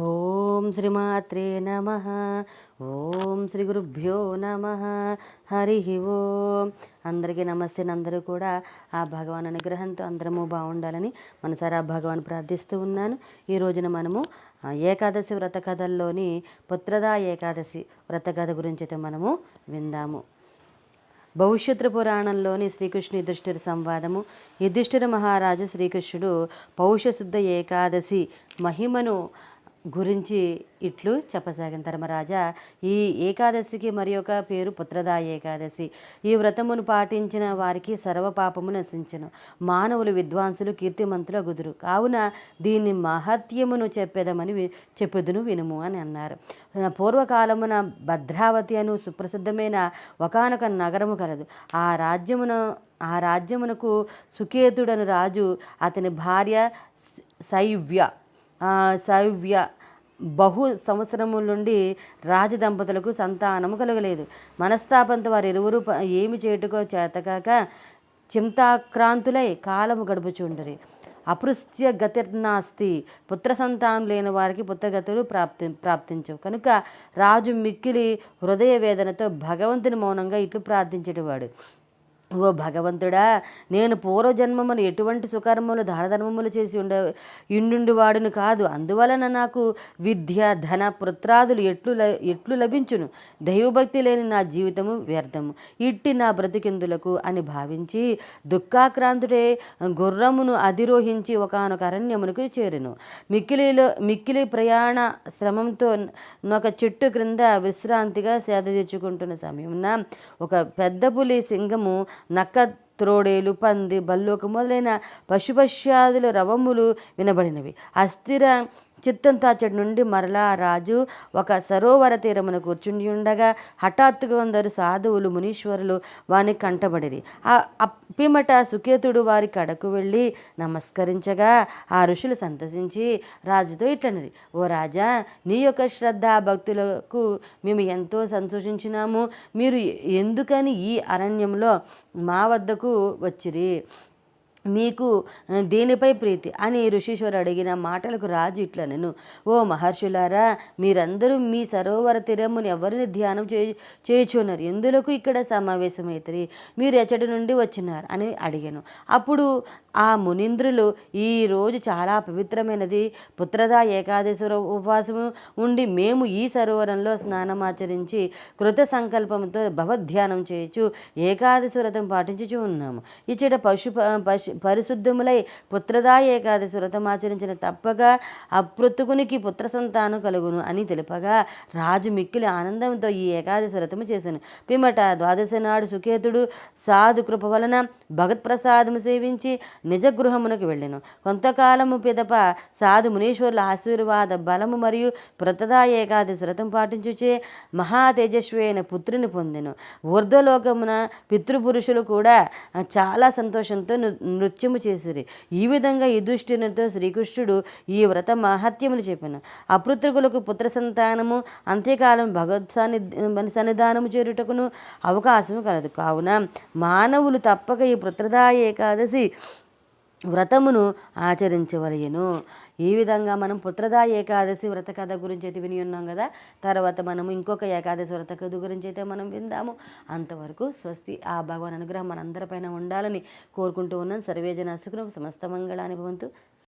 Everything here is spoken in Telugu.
ఓం శ్రీమాత్రే నమ. ఓం శ్రీ గురుభ్యో నమ. హరి ఓం. అందరికీ నమస్తే. అందరూ కూడా ఆ భగవాన్ అనుగ్రహంతో అందరము బాగుండాలని మనసారా భగవాన్ ప్రార్థిస్తూ ఉన్నాను. ఈ రోజున మనము ఏకాదశి వ్రత కథల్లోని పుత్రదా ఏకాదశి వ్రత కథ గురించి అయితే మనము విందాము. భవిష్యత్తు పురాణంలోని శ్రీకృష్ణు యుధిష్ఠిర సంవాదము. యుధిష్ఠిర మహారాజు శ్రీకృష్ణుడు పౌషశుద్ధ ఏకాదశి మహిమను గురించి ఇట్లు చెప్పసాగిన ధర్మరాజా, ఈ ఏకాదశికి మరి ఒక పేరు పుత్రదా ఏకాదశి. ఈ వ్రతమును పాటించిన వారికి సర్వపాపము నశించను. మానవులు విద్వాంసులు కీర్తిమంతులు అగుదురు. కావున దీన్ని మహత్యమును చెప్పుదును వినుము అని అన్నారు. పూర్వకాలమున భద్రావతి అను సుప్రసిద్ధమైన ఒకానొక నగరము కలదు. ఆ రాజ్యమునకు సుకేతుడను రాజు, అతని భార్య శైవ్య బహు సంవత్సరముల నుండి రాజదంపతులకు సంతానము కలగలేదు. మనస్తాపంతో వారు ఇరువురు ఏమి చేయుటకో చేతకాక చింతాక్రాంతులై కాలము గడుపుచుండరి. అపృశ్య గతిర్నాస్తి. పుత్ర సంతానం లేని వారికి పుత్రగతులు ప్రాప్తించవు. కనుక రాజు మిక్కిలి హృదయ వేదనతో భగవంతుని మౌనంగా ఇట్లు ప్రార్థించేటివాడు. ఓ భగవంతుడా, నేను పూర్వజన్మమును ఎటువంటి సుకర్మలు దానధర్మములు చేసి వాడును కాదు. అందువలన నాకు విద్య ధన పుత్రాదులు ఎట్లు లభించును. దైవభక్తి లేని నా జీవితము వ్యర్థము. ఇట్టి నా బ్రతికెందులకు అని భావించి దుఃఖాక్రాంతుడే గుర్రమును అధిరోహించి ఒకనొక అరణ్యమునకు చేరెను. మిక్కిలి ప్రయాణ శ్రమంతో ఒక చెట్టు క్రింద విశ్రాంతిగా సేద తీర్చుకుంటున్న సమయమున ఒక పెద్ద పులి, సింగము, నక్క, త్రోడేలు, పంది, బల్లోకు మొదలైన పశుపశ్యాదుల రవములు వినబడినవి. అస్థిర చిత్తంతో అచ్చటి నుండి మరలా రాజు ఒక సరోవర తీరమున కూర్చుండి ఉండగా హఠాత్తుగా కొందరు సాధువులు మునీశ్వరులు వాని కంటబడిరి. పిమ్మట సుకేతుడు వారి కడకు వెళ్ళి నమస్కరించగా ఆ ఋషులు సంతసించి రాజుతో ఇట్లనరి, ఓ రాజా, నీ యొక్క శ్రద్ధ భక్తులకు మేము ఎంతో సంతోషించినాము. మీరు ఎందుకని ఈ అరణ్యంలో మా వద్దకు వచ్చిరి? మీకు దేనిపై ప్రీతి అని ఋషీశ్వరు అడిగిన మాటలకు రాజు ఇట్లనెను, ఓ మహర్షులారా, మీరందరూ మీ సరోవర తీరమును ఎవరిని ధ్యానం చేయుచున్నారు? ఎందులకు ఇక్కడ సమావేశమైతరి? మీరు ఎచ్చటి నుండి వచ్చినారు అని అడిగాను. అప్పుడు ఆ మునీంద్రులు, ఈరోజు చాలా పవిత్రమైనది, పుత్రదా ఏకాదశి ఉపవాసము ఉండి మేము ఈ సరోవరంలో స్నానమాచరించి కృత సంకల్పంతో భగవద్ధ్యానం చేయొచ్చు ఏకాదశి వ్రతం పాటించుచు ఉన్నాము. ఇచ్చట పరిశుద్ధములై పుత్రదా ఏకాదశి వ్రతమాచరించిన తప్పక అపృతుకునికి పుత్ర సంతానం కలుగును అని తెలుపగా రాజు మిక్కిలి ఆనందంతో ఈ ఏకాదశి వ్రతము చేశాను. పిమ్మట ద్వాదశి నాడు సుకేతుడు సాధు కృప వలన భగత్ప్రసాదము సేవించి నిజ గృహమునకు వెళ్ళెను. కొంతకాలము పిదప సాధు మునీశ్వరుల ఆశీర్వాద బలము మరియు పుత్రదా ఏకాదశి వ్రతం పాటించుచే మహా తేజస్వి అయిన పుత్రుని పొందెను. ఊర్ధ్వలోకమున పితృపురుషులు కూడా చాలా సంతోషంతో నృత్యము చేసిరి. ఈ విధంగా యుధిష్ఠిరునితో శ్రీకృష్ణుడు ఈ వ్రత మహత్యమును చెప్పాను. అపృత్రుకులకు పుత్ర సంతానము అంత్యకాలం భగవత్ సన్నిధానము చేరుటకును అవకాశము కలదు. కావున మానవులు తప్పక ఈ పుత్రదా ఏకాదశి వ్రతమును ఆచరించవలయను. ఈ విధంగా మనం పుత్రదా ఏకాదశి వ్రత కథ గురించి అయితే విని ఉన్నాం కదా. తర్వాత మనము ఇంకొక ఏకాదశి వ్రత కథ గురించి అయితే మనం విందాము. అంతవరకు స్వస్తి. ఆ భగవాన్ అనుగ్రహం మనందరిపైన ఉండాలని కోరుకుంటూ ఉన్నాను. సర్వేజన సుఖినో సమస్త మంగళాని భవంతు.